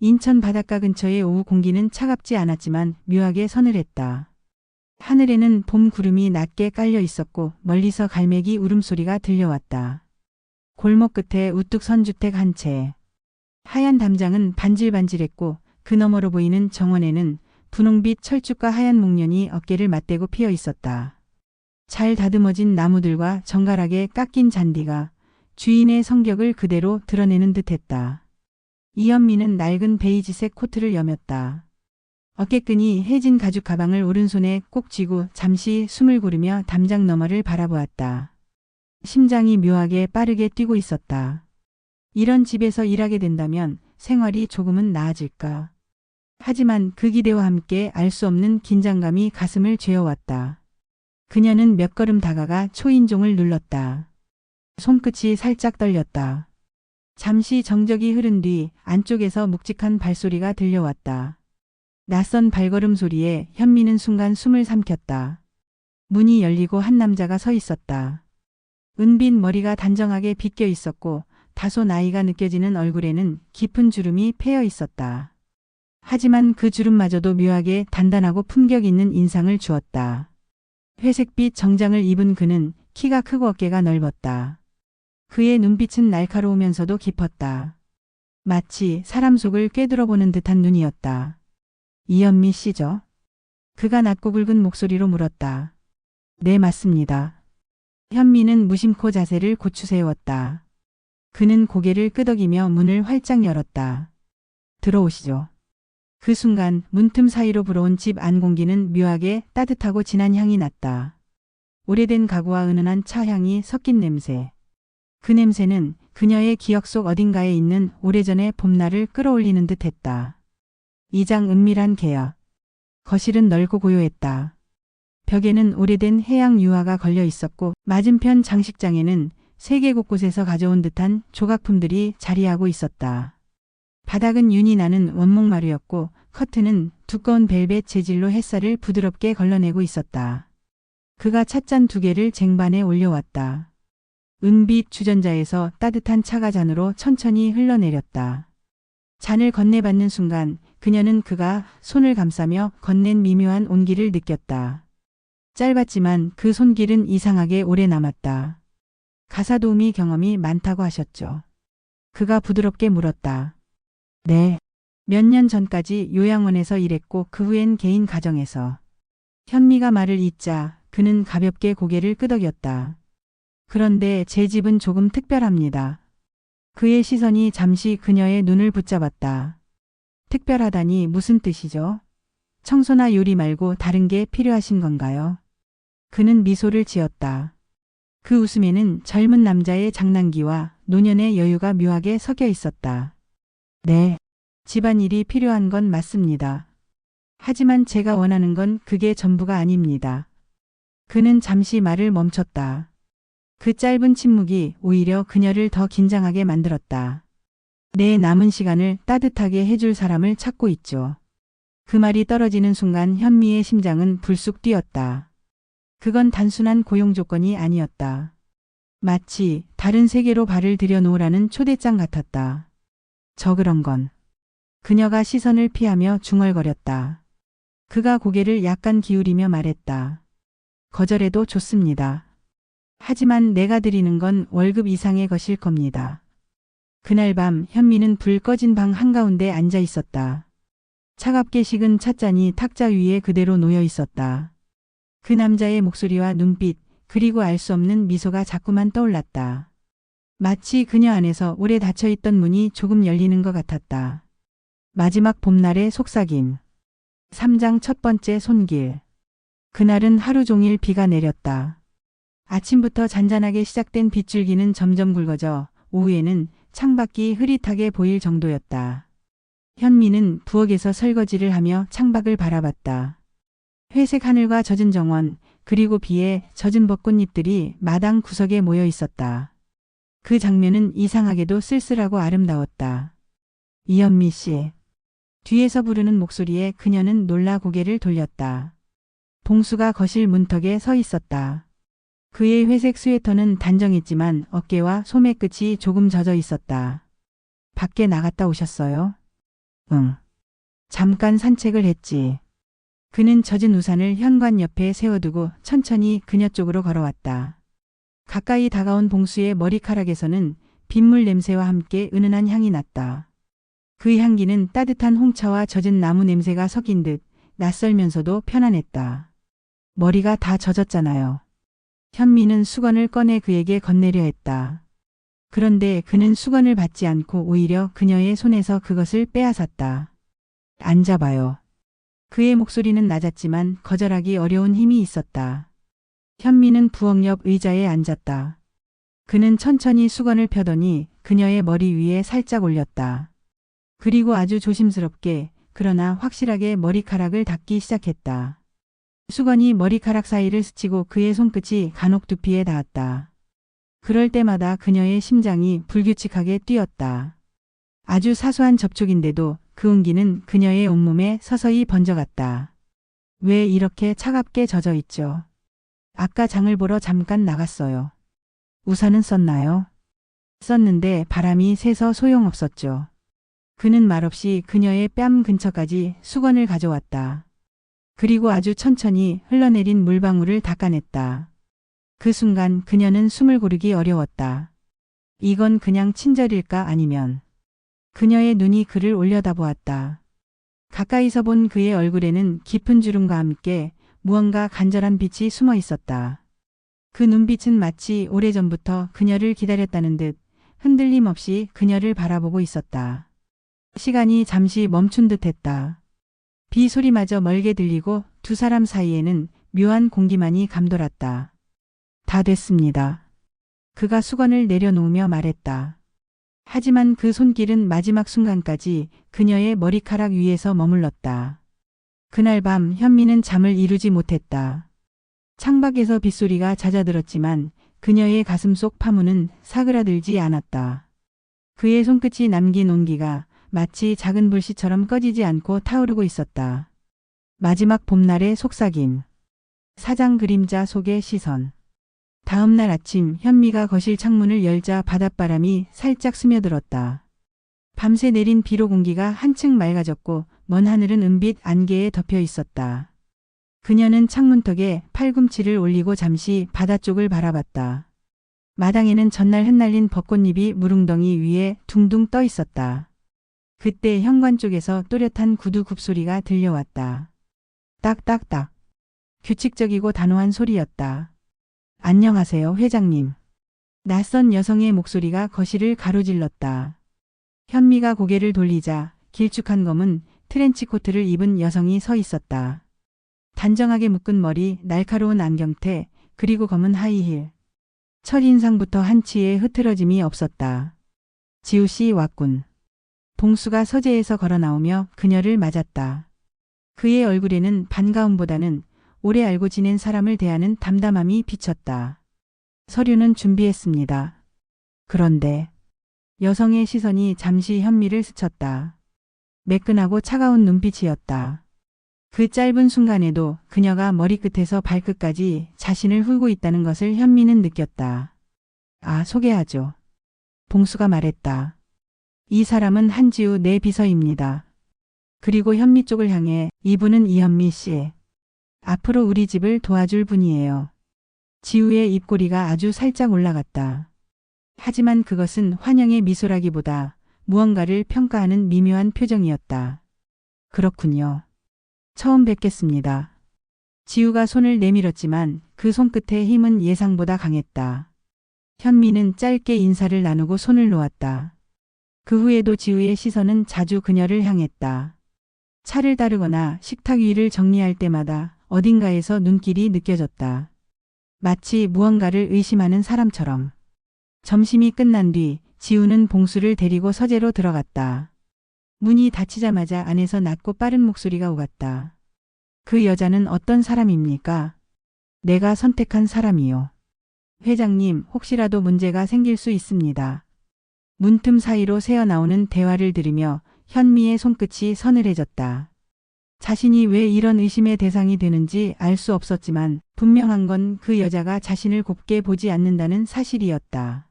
인천 바닷가 근처의 오후 공기는 차갑지 않았지만 묘하게 서늘했다. 하늘에는 봄 구름이 낮게 깔려 있었고 멀리서 갈매기 울음소리가 들려왔다. 골목 끝에 우뚝 선 주택 한 채. 하얀 담장은 반질반질했고 그 너머로 보이는 정원에는 분홍빛 철쭉과 하얀 목련이 어깨를 맞대고 피어 있었다. 잘 다듬어진 나무들과 정갈하게 깎인 잔디가 주인의 성격을 그대로 드러내는 듯했다. 이현미는 낡은 베이지색 코트를 여몄다. 어깨끈이 해진 가죽 가방을 오른손에 꼭 쥐고 잠시 숨을 고르며 담장 너머를 바라보았다. 심장이 묘하게 빠르게 뛰고 있었다. 이런 집에서 일하게 된다면 생활이 조금은 나아질까. 하지만 그 기대와 함께 알 수 없는 긴장감이 가슴을 죄어왔다. 그녀는 몇 걸음 다가가 초인종을 눌렀다. 손끝이 살짝 떨렸다. 잠시 정적이 흐른 뒤 안쪽에서 묵직한 발소리가 들려왔다. 낯선 발걸음 소리에 현미는 순간 숨을 삼켰다. 문이 열리고 한 남자가 서 있었다. 은빛 머리가 단정하게 빗겨 있었고 다소 나이가 느껴지는 얼굴에는 깊은 주름이 패여 있었다. 하지만 그 주름마저도 묘하게 단단하고 품격 있는 인상을 주었다. 회색빛 정장을 입은 그는 키가 크고 어깨가 넓었다. 그의 눈빛은 날카로우면서도 깊었다. 마치 사람 속을 꿰뚫어보는 듯한 눈이었다. 이현미 씨죠? 그가 낮고 굵은 목소리로 물었다. 네, 맞습니다. 현미는 무심코 자세를 고추 세웠다. 그는 고개를 끄덕이며 문을 활짝 열었다. 들어오시죠. 그 순간 문틈 사이로 불어온 집 안 공기는 묘하게 따뜻하고 진한 향이 났다. 오래된 가구와 은은한 차 향이 섞인 냄새. 그 냄새는 그녀의 기억 속 어딘가에 있는 오래전의 봄날을 끌어올리는 듯했다. 이장 은밀한 계약. 거실은 넓고 고요했다. 벽에는 오래된 해양 유화가 걸려 있었고 맞은편 장식장에는 세계 곳곳에서 가져온 듯한 조각품들이 자리하고 있었다. 바닥은 윤이 나는 원목마루였고 커튼은 두꺼운 벨벳 재질로 햇살을 부드럽게 걸러내고 있었다. 그가 찻잔 2개를 쟁반에 올려왔다. 은빛 주전자에서 따뜻한 차가 잔으로 천천히 흘러내렸다. 잔을 건네받는 순간 그녀는 그가 손을 감싸며 건넨 미묘한 온기를 느꼈다. 짧았지만 그 손길은 이상하게 오래 남았다. 가사도우미 경험이 많다고 하셨죠. 그가 부드럽게 물었다. 네. 몇 년 전까지 요양원에서 일했고 그 후엔 개인 가정에서. 현미가 말을 잇자 그는 가볍게 고개를 끄덕였다. 그런데 제 집은 조금 특별합니다. 그의 시선이 잠시 그녀의 눈을 붙잡았다. 특별하다니 무슨 뜻이죠? 청소나 요리 말고 다른 게 필요하신 건가요? 그는 미소를 지었다. 그 웃음에는 젊은 남자의 장난기와 노년의 여유가 묘하게 섞여 있었다. 네, 집안일이 필요한 건 맞습니다. 하지만 제가 원하는 건 그게 전부가 아닙니다. 그는 잠시 말을 멈췄다. 그 짧은 침묵이 오히려 그녀를 더 긴장하게 만들었다. 내 남은 시간을 따뜻하게 해줄 사람을 찾고 있죠. 그 말이 떨어지는 순간 현미의 심장은 불쑥 뛰었다. 그건 단순한 고용 조건이 아니었다. 마치 다른 세계로 발을 들여놓으라는 초대장 같았다. 그런 건. 그녀가 시선을 피하며 중얼거렸다. 그가 고개를 약간 기울이며 말했다. 거절해도 좋습니다. 하지만 내가 드리는 건 월급 이상의 것일 겁니다. 그날 밤 현미는 불 꺼진 방 한가운데 앉아 있었다. 차갑게 식은 찻잔이 탁자 위에 그대로 놓여 있었다. 그 남자의 목소리와 눈빛, 그리고 알 수 없는 미소가 자꾸만 떠올랐다. 마치 그녀 안에서 오래 닫혀있던 문이 조금 열리는 것 같았다. 마지막 봄날의 속삭임. 3장 첫 번째 손길. 그날은 하루 종일 비가 내렸다. 아침부터 잔잔하게 시작된 빗줄기는 점점 굵어져 오후에는 창밖이 흐릿하게 보일 정도였다. 현미는 부엌에서 설거지를 하며 창밖을 바라봤다. 회색 하늘과 젖은 정원, 그리고 비에 젖은 벚꽃잎들이 마당 구석에 모여 있었다. 그 장면은 이상하게도 쓸쓸하고 아름다웠다. 이현미 씨. 뒤에서 부르는 목소리에 그녀는 놀라 고개를 돌렸다. 봉수가 거실 문턱에 서 있었다. 그의 회색 스웨터는 단정했지만 어깨와 소매 끝이 조금 젖어 있었다. 밖에 나갔다 오셨어요? 응. 잠깐 산책을 했지. 그는 젖은 우산을 현관 옆에 세워두고 천천히 그녀 쪽으로 걸어왔다. 가까이 다가온 봉수의 머리카락에서는 빗물 냄새와 함께 은은한 향이 났다. 그 향기는 따뜻한 홍차와 젖은 나무 냄새가 섞인 듯 낯설면서도 편안했다. 머리가 다 젖었잖아요. 현미는 수건을 꺼내 그에게 건네려 했다. 그런데 그는 수건을 받지 않고 오히려 그녀의 손에서 그것을 빼앗았다. 앉아봐요. 그의 목소리는 낮았지만 거절하기 어려운 힘이 있었다. 현미는 부엌 옆 의자에 앉았다. 그는 천천히 수건을 펴더니 그녀의 머리 위에 살짝 올렸다. 그리고 아주 조심스럽게 그러나 확실하게 머리카락을 닦기 시작했다. 수건이 머리카락 사이를 스치고 그의 손끝이 간혹 두피에 닿았다. 그럴 때마다 그녀의 심장이 불규칙하게 뛰었다. 아주 사소한 접촉인데도 그 온기는 그녀의 온몸에 서서히 번져갔다. 왜 이렇게 차갑게 젖어 있죠? 아까 장을 보러 잠깐 나갔어요. 우산은 썼나요? 썼는데 바람이 새서 소용없었죠. 그는 말없이 그녀의 뺨 근처까지 수건을 가져왔다. 그리고 아주 천천히 흘러내린 물방울을 닦아냈다. 그 순간 그녀는 숨을 고르기 어려웠다. 이건 그냥 친절일까 아니면 그녀의 눈이 그를 올려다보았다. 가까이서 본 그의 얼굴에는 깊은 주름과 함께 무언가 간절한 빛이 숨어 있었다. 그 눈빛은 마치 오래전부터 그녀를 기다렸다는 듯 흔들림 없이 그녀를 바라보고 있었다. 시간이 잠시 멈춘 듯 했다. 비 소리마저 멀게 들리고 두 사람 사이에는 묘한 공기만이 감돌았다. 다 됐습니다. 그가 수건을 내려놓으며 말했다. 하지만 그 손길은 마지막 순간까지 그녀의 머리카락 위에서 머물렀다. 그날 밤 현미는 잠을 이루지 못했다. 창밖에서 빗소리가 잦아들었지만 그녀의 가슴 속 파문은 사그라들지 않았다. 그의 손끝이 남긴 온기가 마치 작은 불씨처럼 꺼지지 않고 타오르고 있었다. 마지막 봄날의 속삭임. 사장 그림자 속의 시선. 다음 날 아침 현미가 거실 창문을 열자 바닷바람이 살짝 스며들었다. 밤새 내린 비로 공기가 한층 맑아졌고 먼 하늘은 은빛 안개에 덮여 있었다. 그녀는 창문턱에 팔꿈치를 올리고 잠시 바다 쪽을 바라봤다. 마당에는 전날 흩날린 벚꽃잎이 무릉덩이 위에 둥둥 떠 있었다. 그때 현관 쪽에서 또렷한 구두 굽소리가 들려왔다. 딱딱딱. 규칙적이고 단호한 소리였다. 안녕하세요, 회장님. 낯선 여성의 목소리가 거실을 가로질렀다. 현미가 고개를 돌리자 길쭉한 검은 트렌치코트를 입은 여성이 서 있었다. 단정하게 묶은 머리, 날카로운 안경테, 그리고 검은 하이힐. 첫인상부터 한치의 흐트러짐이 없었다. 지우 씨 왔군. 봉수가 서재에서 걸어 나오며 그녀를 맞았다. 그의 얼굴에는 반가움보다는 오래 알고 지낸 사람을 대하는 담담함이 비쳤다. 서류는 준비했습니다. 그런데 여성의 시선이 잠시 현미를 스쳤다. 매끈하고 차가운 눈빛이었다. 그 짧은 순간에도 그녀가 머리끝에서 발끝까지 자신을 훑고 있다는 것을 현미는 느꼈다. 아, 소개하죠. 봉수가 말했다. 이 사람은 한지우 내 비서입니다. 그리고 현미 쪽을 향해 이분은 이현미 씨. 앞으로 우리 집을 도와줄 분이에요. 지우의 입꼬리가 아주 살짝 올라갔다. 하지만 그것은 환영의 미소라기보다 무언가를 평가하는 미묘한 표정이었다. 그렇군요. 처음 뵙겠습니다. 지우가 손을 내밀었지만 그 손끝의 힘은 예상보다 강했다. 현미는 짧게 인사를 나누고 손을 놓았다. 그 후에도 지우의 시선은 자주 그녀를 향했다. 차를 따르거나 식탁 위를 정리할 때마다 어딘가에서 눈길이 느껴졌다. 마치 무언가를 의심하는 사람처럼. 점심이 끝난 뒤 지우는 봉수를 데리고 서재로 들어갔다. 문이 닫히자마자 안에서 낮고 빠른 목소리가 오갔다. 그 여자는 어떤 사람입니까? 내가 선택한 사람이요. 회장님, 혹시라도 문제가 생길 수 있습니다. 문틈 사이로 새어나오는 대화를 들으며 현미의 손끝이 서늘해졌다. 자신이 왜 이런 의심의 대상이 되는지 알 수 없었지만 분명한 건 그 여자가 자신을 곱게 보지 않는다는 사실이었다.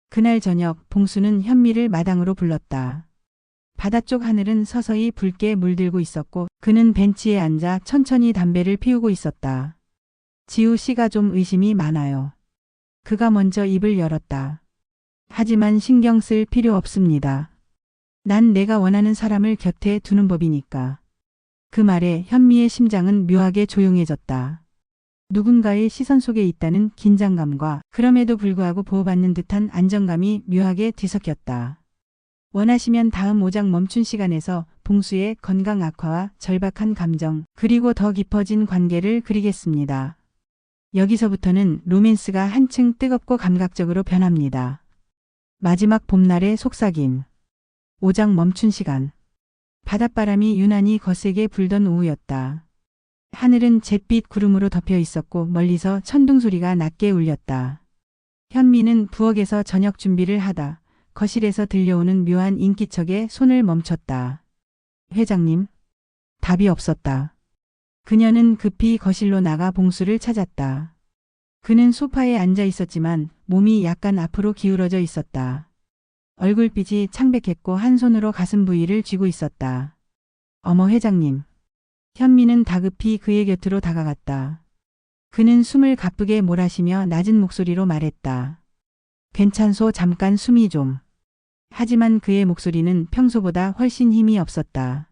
그날 저녁 봉수는 현미를 마당으로 불렀다. 바다 쪽 하늘은 서서히 붉게 물들고 있었고 그는 벤치에 앉아 천천히 담배를 피우고 있었다. 지우 씨가 좀 의심이 많아요. 그가 먼저 입을 열었다. 하지만 신경 쓸 필요 없습니다. 난 내가 원하는 사람을 곁에 두는 법이니까. 그 말에 현미의 심장은 묘하게 조용해졌다. 누군가의 시선 속에 있다는 긴장감과 그럼에도 불구하고 보호받는 듯한 안정감이 묘하게 뒤섞였다. 원하시면 다음 5장 멈춘 시간에서 봉수의 건강 악화와 절박한 감정 그리고 더 깊어진 관계를 그리겠습니다. 여기서부터는 로맨스가 한층 뜨겁고 감각적으로 변합니다. 마지막 봄날의 속삭임. 5장 멈춘 시간. 바닷바람이 유난히 거세게 불던 오후였다. 하늘은 잿빛 구름으로 덮여 있었고 멀리서 천둥 소리가 낮게 울렸다. 현미는 부엌에서 저녁 준비를 하다 거실에서 들려오는 묘한 인기척에 손을 멈췄다. 회장님. 답이 없었다. 그녀는 급히 거실로 나가 봉수를 찾았다. 그는 소파에 앉아 있었지만 몸이 약간 앞으로 기울어져 있었다. 얼굴빛이 창백했고 한 손으로 가슴 부위를 쥐고 있었다. 어머 회장님. 현미는 다급히 그의 곁으로 다가갔다. 그는 숨을 가쁘게 몰아쉬며 낮은 목소리로 말했다. 괜찮소 잠깐 숨이 좀. 하지만 그의 목소리는 평소보다 훨씬 힘이 없었다.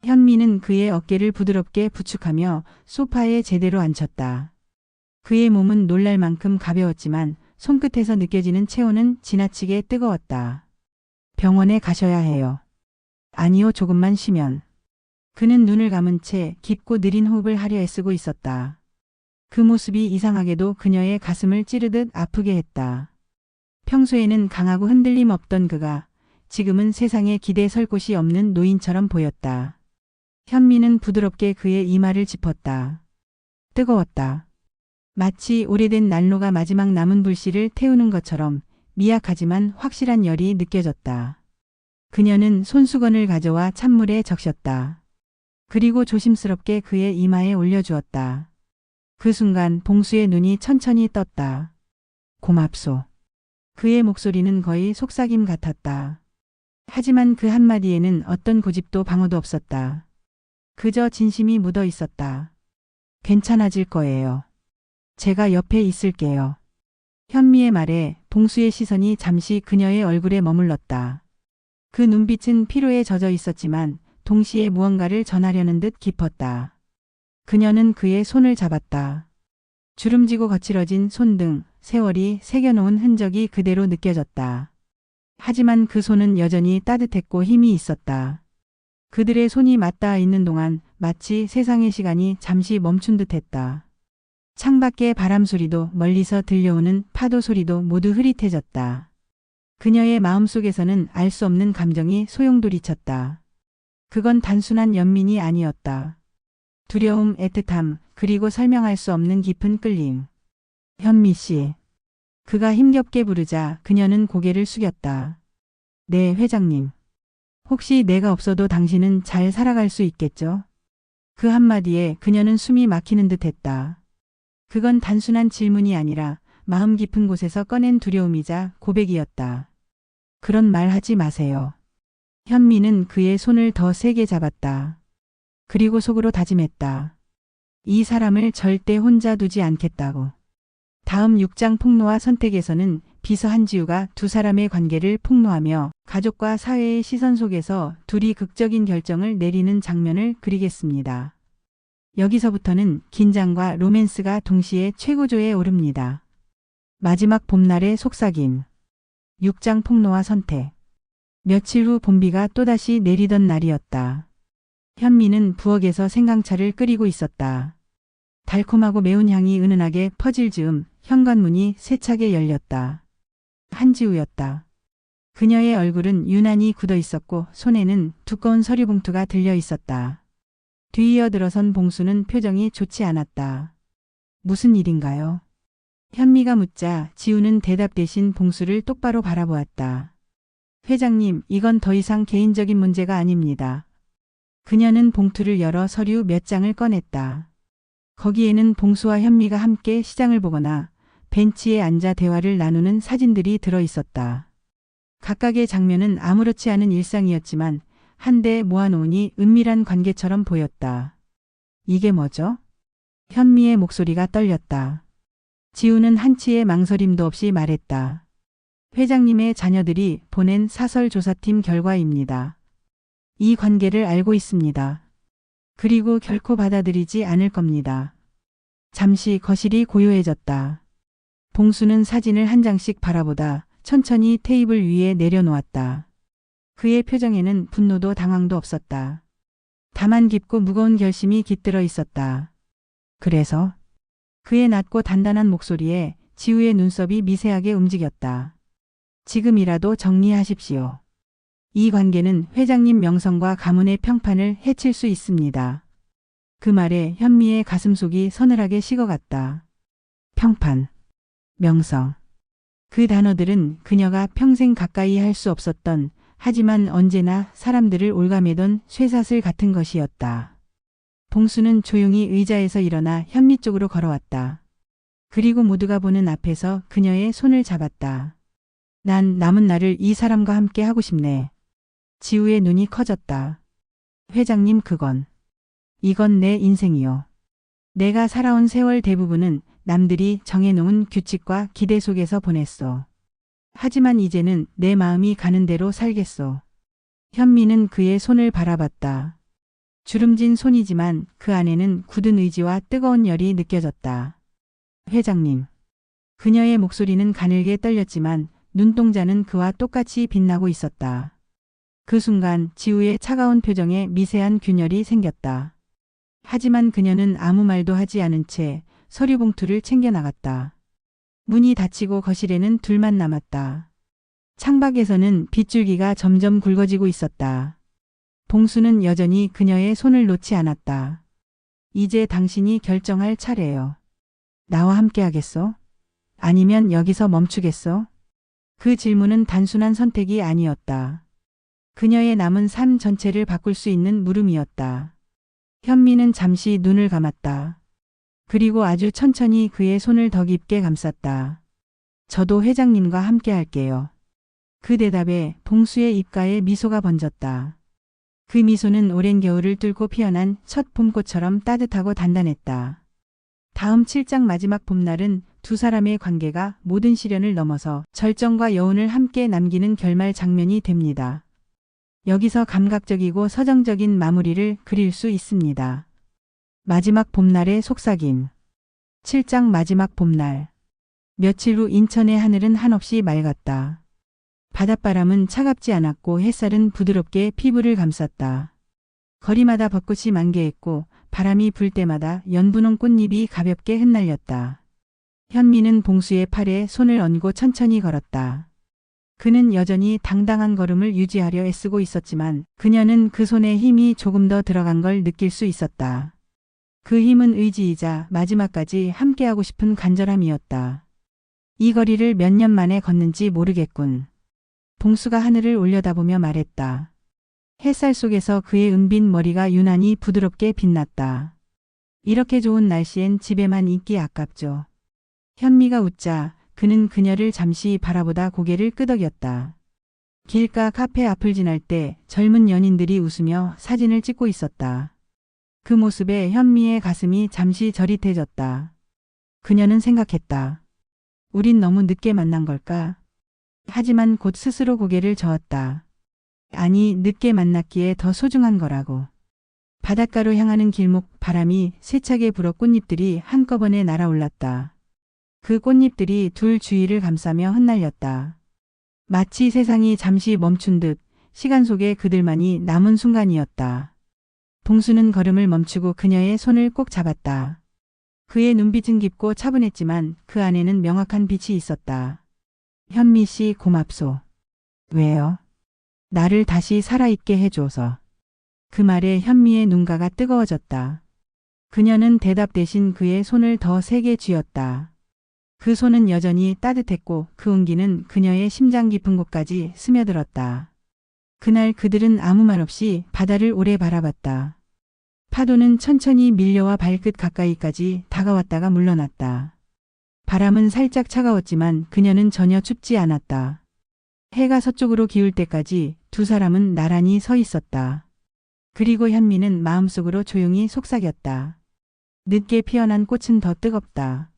현미는 그의 어깨를 부드럽게 부축하며 소파에 제대로 앉혔다. 그의 몸은 놀랄 만큼 가벼웠지만 손끝에서 느껴지는 체온은 지나치게 뜨거웠다. 병원에 가셔야 해요. 아니요 조금만 쉬면. 그는 눈을 감은 채 깊고 느린 호흡을 하려 애쓰고 있었다. 그 모습이 이상하게도 그녀의 가슴을 찌르듯 아프게 했다. 평소에는 강하고 흔들림 없던 그가 지금은 세상에 기대 설 곳이 없는 노인처럼 보였다. 현미는 부드럽게 그의 이마를 짚었다. 뜨거웠다. 마치 오래된 난로가 마지막 남은 불씨를 태우는 것처럼 미약하지만 확실한 열이 느껴졌다. 그녀는 손수건을 가져와 찬물에 적셨다. 그리고 조심스럽게 그의 이마에 올려주었다. 그 순간 봉수의 눈이 천천히 떴다. 고맙소. 그의 목소리는 거의 속삭임 같았다. 하지만 그 한마디에는 어떤 고집도 방어도 없었다. 그저 진심이 묻어 있었다. 괜찮아질 거예요. 제가 옆에 있을게요. 현미의 말에 봉수의 시선이 잠시 그녀의 얼굴에 머물렀다. 그 눈빛은 피로에 젖어 있었지만 동시에 무언가를 전하려는 듯 깊었다. 그녀는 그의 손을 잡았다. 주름지고 거칠어진 손등, 세월이 새겨놓은 흔적이 그대로 느껴졌다. 하지만 그 손은 여전히 따뜻했고 힘이 있었다. 그들의 손이 맞닿아 있는 동안 마치 세상의 시간이 잠시 멈춘 듯했다. 창밖의 바람 소리도 멀리서 들려오는 파도 소리도 모두 흐릿해졌다. 그녀의 마음속에서는 알 수 없는 감정이 소용돌이쳤다. 그건 단순한 연민이 아니었다. 두려움, 애틋함, 그리고 설명할 수 없는 깊은 끌림. 현미 씨. 그가 힘겹게 부르자 그녀는 고개를 숙였다. 네, 회장님. 혹시 내가 없어도 당신은 잘 살아갈 수 있겠죠? 그 한마디에 그녀는 숨이 막히는 듯 했다. 그건 단순한 질문이 아니라 마음 깊은 곳에서 꺼낸 두려움이자 고백이었다. 그런 말 하지 마세요. 현미는 그의 손을 더 세게 잡았다. 그리고 속으로 다짐했다. 이 사람을 절대 혼자 두지 않겠다고. 다음 6장 폭로와 선택에서는 비서 한지우가 두 사람의 관계를 폭로하며 가족과 사회의 시선 속에서 둘이 극적인 결정을 내리는 장면을 그리겠습니다. 여기서부터는 긴장과 로맨스가 동시에 최고조에 오릅니다. 마지막 봄날의 속삭임. 6장 폭로와 선택. 며칠 후 봄비가 또다시 내리던 날이었다. 현미는 부엌에서 생강차를 끓이고 있었다. 달콤하고 매운 향이 은은하게 퍼질 즈음 현관문이 세차게 열렸다. 한지우였다. 그녀의 얼굴은 유난히 굳어 있었고 손에는 두꺼운 서류 봉투가 들려 있었다. 뒤이어 들어선 봉수는 표정이 좋지 않았다. 무슨 일인가요? 현미가 묻자 지우는 대답 대신 봉수를 똑바로 바라보았다. 회장님, 이건 더 이상 개인적인 문제가 아닙니다. 그녀는 봉투를 열어 서류 몇 장을 꺼냈다. 거기에는 봉수와 현미가 함께 시장을 보거나 벤치에 앉아 대화를 나누는 사진들이 들어 있었다. 각각의 장면은 아무렇지 않은 일상이었지만 한데 모아놓으니 은밀한 관계처럼 보였다. 이게 뭐죠? 현미의 목소리가 떨렸다. 지우는 한치의 망설임도 없이 말했다. 회장님의 자녀들이 보낸 사설조사팀 결과입니다. 이 관계를 알고 있습니다. 그리고 결코 받아들이지 않을 겁니다. 잠시 거실이 고요해졌다. 봉수는 사진을 한 장씩 바라보다 천천히 테이블 위에 내려놓았다. 그의 표정에는 분노도 당황도 없었다. 다만 깊고 무거운 결심이 깃들어 있었다. 그래서 그의 낮고 단단한 목소리에 지우의 눈썹이 미세하게 움직였다. 지금이라도 정리하십시오. 이 관계는 회장님 명성과 가문의 평판을 해칠 수 있습니다. 그 말에 현미의 가슴속이 서늘하게 식어갔다. 평판, 명성. 그 단어들은 그녀가 평생 가까이 할 수 없었던, 하지만 언제나 사람들을 올가매던 쇠사슬 같은 것이었다. 봉수는 조용히 의자에서 일어나 현미 쪽으로 걸어왔다. 그리고 모두가 보는 앞에서 그녀의 손을 잡았다. 난 남은 날을 이 사람과 함께 하고 싶네. 지우의 눈이 커졌다. 회장님, 이건 내 인생이요. 내가 살아온 세월 대부분은 남들이 정해놓은 규칙과 기대 속에서 보냈어. 하지만 이제는 내 마음이 가는 대로 살겠어. 현미는 그의 손을 바라봤다. 주름진 손이지만 그 안에는 굳은 의지와 뜨거운 열이 느껴졌다. 회장님. 그녀의 목소리는 가늘게 떨렸지만 눈동자는 그와 똑같이 빛나고 있었다. 그 순간 지우의 차가운 표정에 미세한 균열이 생겼다. 하지만 그녀는 아무 말도 하지 않은 채 서류 봉투를 챙겨 나갔다. 문이 닫히고 거실에는 둘만 남았다. 창밖에서는 빗줄기가 점점 굵어지고 있었다. 봉수는 여전히 그녀의 손을 놓지 않았다. 이제 당신이 결정할 차례요. 나와 함께 하겠어? 아니면 여기서 멈추겠어? 그 질문은 단순한 선택이 아니었다. 그녀의 남은 삶 전체를 바꿀 수 있는 물음이었다. 현미는 잠시 눈을 감았다. 그리고 아주 천천히 그의 손을 더 깊게 감쌌다. 저도 회장님과 함께 할게요. 그 대답에 봉수의 입가에 미소가 번졌다. 그 미소는 오랜 겨울을 뚫고 피어난 첫 봄꽃처럼 따뜻하고 단단했다. 다음 7장 마지막 봄날은 두 사람의 관계가 모든 시련을 넘어서 절정과 여운을 함께 남기는 결말 장면이 됩니다. 여기서 감각적이고 서정적인 마무리를 그릴 수 있습니다. 마지막 봄날의 속삭임. 7장 마지막 봄날. 며칠 후 인천의 하늘은 한없이 맑았다. 바닷바람은 차갑지 않았고 햇살은 부드럽게 피부를 감쌌다. 거리마다 벚꽃이 만개했고 바람이 불 때마다 연분홍 꽃잎이 가볍게 흩날렸다. 현미는 봉수의 팔에 손을 얹고 천천히 걸었다. 그는 여전히 당당한 걸음을 유지하려 애쓰고 있었지만 그녀는 그 손에 힘이 조금 더 들어간 걸 느낄 수 있었다. 그 힘은 의지이자 마지막까지 함께하고 싶은 간절함이었다. 이 거리를 몇 년 만에 걷는지 모르겠군. 봉수가 하늘을 올려다보며 말했다. 햇살 속에서 그의 은빈 머리가 유난히 부드럽게 빛났다. 이렇게 좋은 날씨엔 집에만 있기 아깝죠. 현미가 웃자 그는 그녀를 잠시 바라보다 고개를 끄덕였다. 길가 카페 앞을 지날 때 젊은 연인들이 웃으며 사진을 찍고 있었다. 그 모습에 현미의 가슴이 잠시 저릿해졌다. 그녀는 생각했다. 우린 너무 늦게 만난 걸까? 하지만 곧 스스로 고개를 저었다. 아니, 늦게 만났기에 더 소중한 거라고. 바닷가로 향하는 길목 바람이 세차게 불어 꽃잎들이 한꺼번에 날아올랐다. 그 꽃잎들이 둘 주위를 감싸며 흩날렸다. 마치 세상이 잠시 멈춘 듯 시간 속에 그들만이 남은 순간이었다. 봉수는 걸음을 멈추고 그녀의 손을 꼭 잡았다. 그의 눈빛은 깊고 차분했지만 그 안에는 명확한 빛이 있었다. 현미 씨, 고맙소. 왜요? 나를 다시 살아있게 해줘서. 그 말에 현미의 눈가가 뜨거워졌다. 그녀는 대답 대신 그의 손을 더 세게 쥐었다. 그 손은 여전히 따뜻했고 그 온기는 그녀의 심장 깊은 곳까지 스며들었다. 그날 그들은 아무 말 없이 바다를 오래 바라봤다. 파도는 천천히 밀려와 발끝 가까이까지 다가왔다가 물러났다. 바람은 살짝 차가웠지만 그녀는 전혀 춥지 않았다. 해가 서쪽으로 기울 때까지 두 사람은 나란히 서 있었다. 그리고 현미는 마음속으로 조용히 속삭였다. 늦게 피어난 꽃은 더 뜨겁다.